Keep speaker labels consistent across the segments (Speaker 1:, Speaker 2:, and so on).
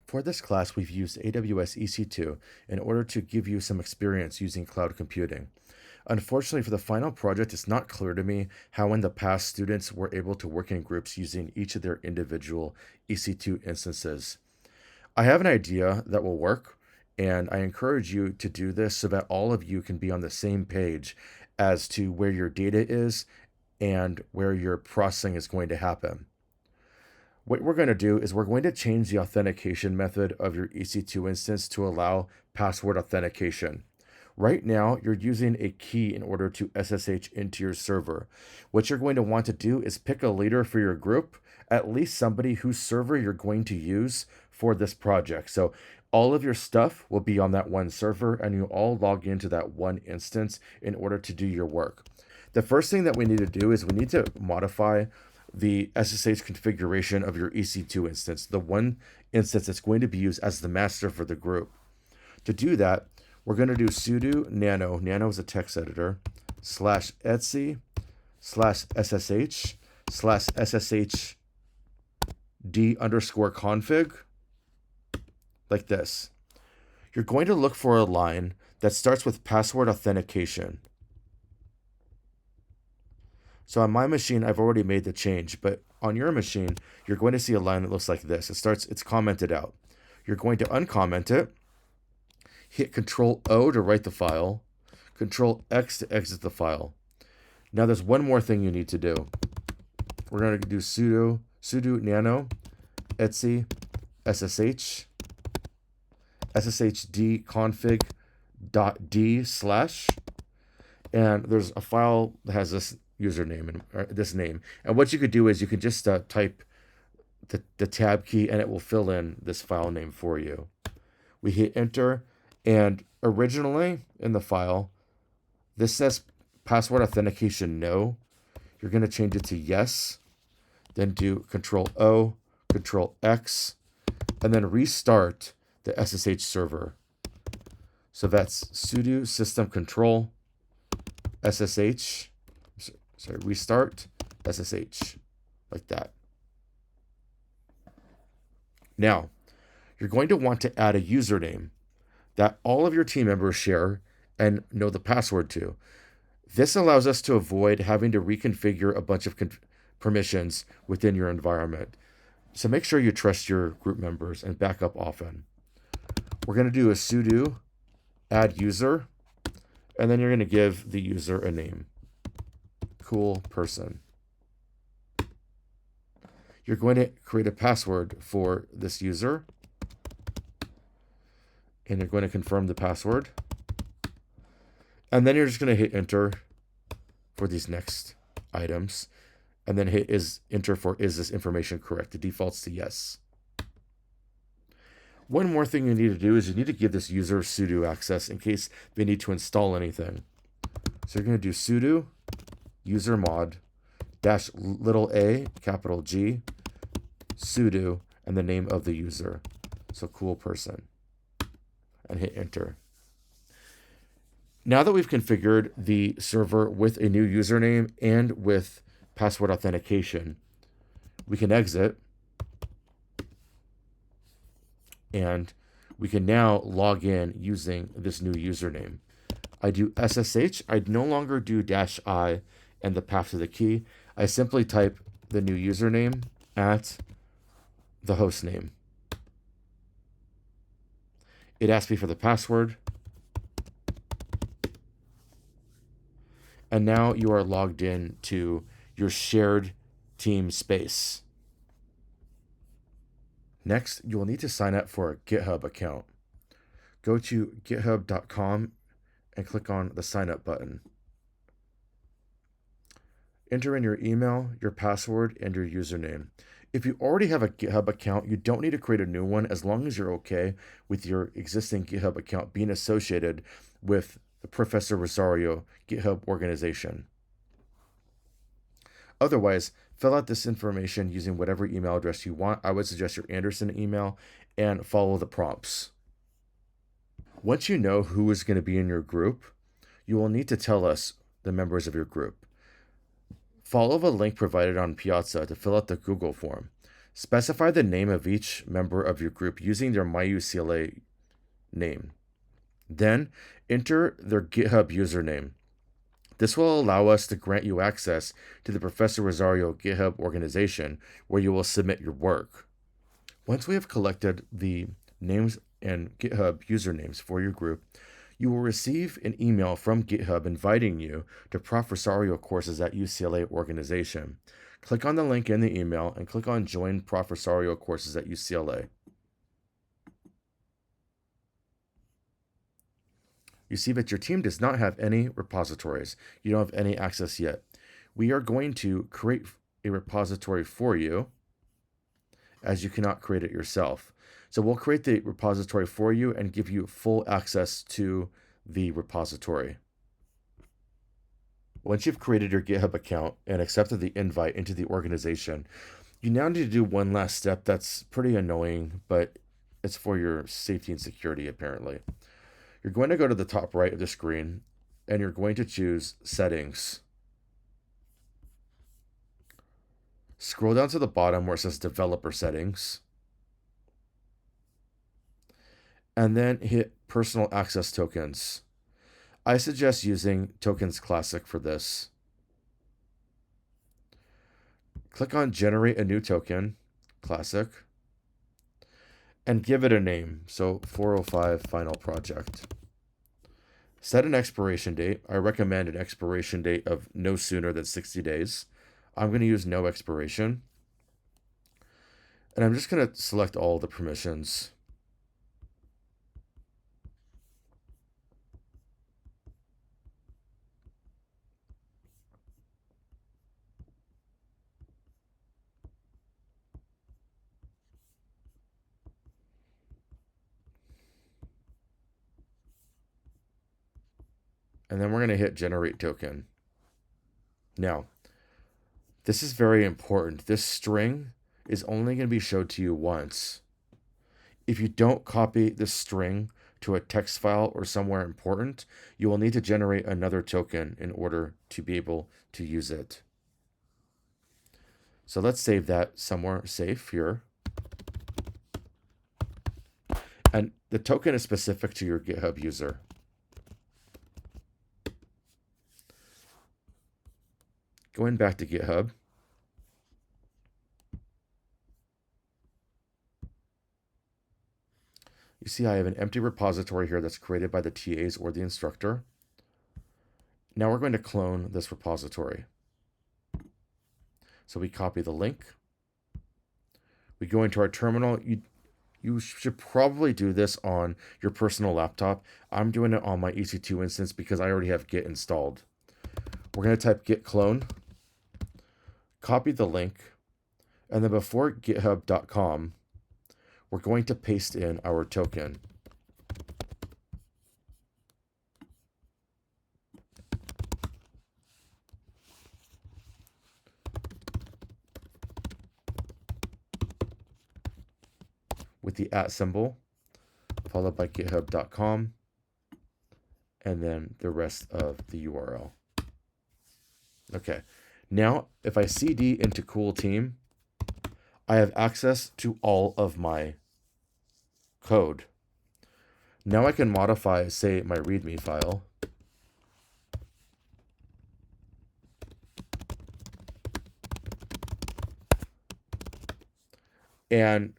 Speaker 1: For this class, we've used AWS EC2 in order to give you some experience using cloud computing. Unfortunately, for the final project, it's not clear to me how in the past students were able to work in groups using each of their individual EC2 instances. I have an idea that will work, and I encourage you to do this so that all of you can be on the same page as to where your data is and where your processing is going to happen. What we're going to do is we're going to change the authentication method of your EC2 instance to allow password authentication. Right now, you're using a key in order to SSH into your server. What you're going to want to do is pick a leader for your group, at least somebody whose server you're going to use for this project. So all of your stuff will be on that one server, and you all log into that one instance in order to do your work. The first thing that we need to do is we need to modify the SSH configuration of your EC2 instance, the one instance that's going to be used as the master for the group. To do that, we're going to do sudo nano is a text editor, /etc /ssh /sshd_config, like this. You're going to look for a line that starts with password authentication. So on my machine, I've already made the change, but on your machine, you're going to see a line that looks like this. It's commented out. You're going to uncomment it, hit Control O to write the file, Control X to exit the file. Now there's one more thing you need to do. We're going to do sudo nano etc ssh /sshd_config.d/, and there's a file that has this username and this name. And what you could do is you can just type the tab key and it will fill in this file name for you. We hit enter, and originally in the file, this says password authentication no. You're going to change it to yes, then do Control O, Control X, and then restart the SSH server. So that's sudo system control restart SSH, like that. Now, you're going to want to add a username that all of your team members share and know the password to. This allows us to avoid having to reconfigure a bunch of permissions within your environment. So make sure you trust your group members and back up often. We're going to do a sudo add user, and then you're going to give the user a name. Cool person. You're going to create a password for this user, and you're going to confirm the password. And then you're just going to hit enter for these next items, and then hit enter for is this information correct? It defaults to yes. One more thing you need to do is you need to give this user sudo access in case they need to install anything. So you're going to do sudo usermod -a capital G sudo and the name of the user. So cool person. And hit enter. Now that we've configured the server with a new username and with password authentication, we can exit, and we can now log in using this new username. I do SSH. I no longer do -i and the path to the key. I simply type the new username at the host name. It asks me for the password. And now you are logged in to your shared team space. Next, you will need to sign up for a GitHub account. Go to github.com and click on the sign up button. Enter in your email, your password, and your username. If you already have a GitHub account, you don't need to create a new one as long as you're okay with your existing GitHub account being associated with the Professor Rosario GitHub organization. Otherwise, fill out this information using whatever email address you want. I would suggest your Anderson email and follow the prompts. Once you know who is going to be in your group, you will need to tell us the members of your group. Follow the link provided on Piazza to fill out the Google form. Specify the name of each member of your group using their MyUCLA name. Then enter their GitHub username. This will allow us to grant you access to the Professor Rosario GitHub organization where you will submit your work. Once we have collected the names and GitHub usernames for your group, you will receive an email from GitHub inviting you to Prof. Rosario courses at UCLA organization. Click on the link in the email and click on Join Prof. Rosario courses at UCLA. You see that your team does not have any repositories. You don't have any access yet. We are going to create a repository for you, as you cannot create it yourself. So we'll create the repository for you and give you full access to the repository. Once you've created your GitHub account and accepted the invite into the organization, you now need to do one last step that's pretty annoying, but it's for your safety and security apparently. You're going to go to the top right of the screen and you're going to choose Settings. Scroll down to the bottom where it says Developer Settings. And then hit Personal Access Tokens. I suggest using Tokens Classic for this. Click on Generate a New Token, Classic, and give it a name, so 405 Final Project. Set an expiration date. I recommend an expiration date of no sooner than 60 days. I'm going to use no expiration. And I'm just going to select all the permissions. And then we're going to hit Generate Token. Now, this is very important. This string is only going to be showed to you once. If you don't copy this string to a text file or somewhere important, you will need to generate another token in order to be able to use it. So let's save that somewhere safe here. And the token is specific to your GitHub user. Going back to GitHub. You see I have an empty repository here that's created by the TAs or the instructor. Now we're going to clone this repository. So we copy the link. We go into our terminal. You should probably do this on your personal laptop. I'm doing it on my EC2 instance because I already have Git installed. We're going to type git clone, copy the link, and then before github.com, we're going to paste in our token. With the @ symbol, followed by github.com, and then the rest of the URL. Okay, now if I cd into cool team, I have access to all of my code. Now I can modify, say, my README file. And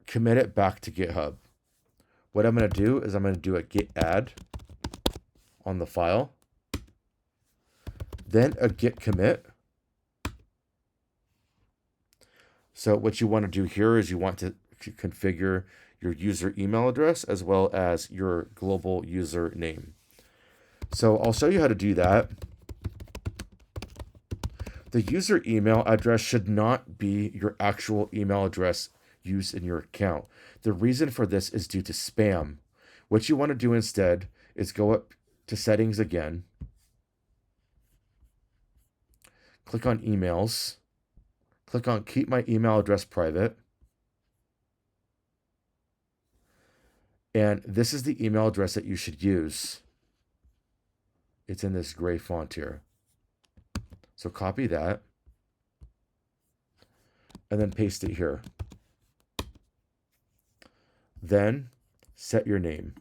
Speaker 1: commit it back to GitHub. What I'm going to do is I'm going to do a git add on the file, then a git commit. So what you want to do here is you want to configure your user email address as well as your global user name. So I'll show you how to do that. The user email address should not be your actual email address used in your account. The reason for this is due to spam. What you want to do instead is go up to settings again, click on emails, click on keep my email address private, and this is the email address that you should use. It's in this gray font here. So copy that. and then paste it here. Then set your name,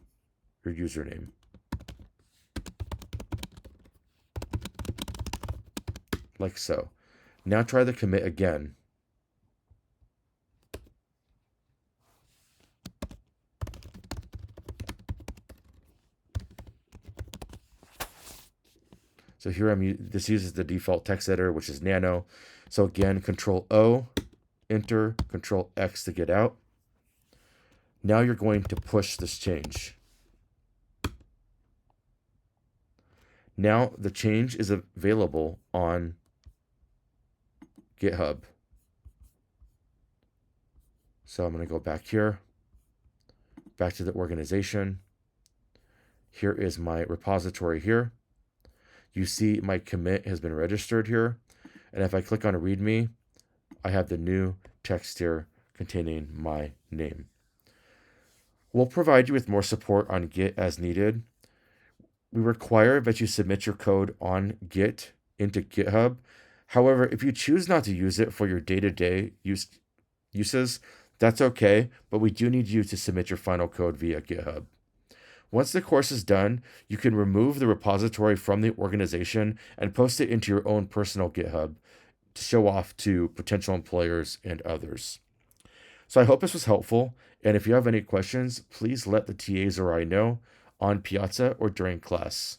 Speaker 1: your username. Like so. Now try the commit again. So here this uses the default text editor, which is Nano. So again, Control O, Enter, Control X to get out. Now you're going to push this change. Now the change is available on GitHub. So I'm going to go back here, back to the organization. Here is my repository here. You see my commit has been registered here. And if I click on README, I have the new text here containing my name. We'll provide you with more support on Git as needed. We require that you submit your code on Git into GitHub. However, if you choose not to use it for your day-to-day uses, that's okay, but we do need you to submit your final code via GitHub. Once the course is done, you can remove the repository from the organization and post it into your own personal GitHub to show off to potential employers and others. So I hope this was helpful, and if you have any questions, please let the TAs or I know on Piazza or during class.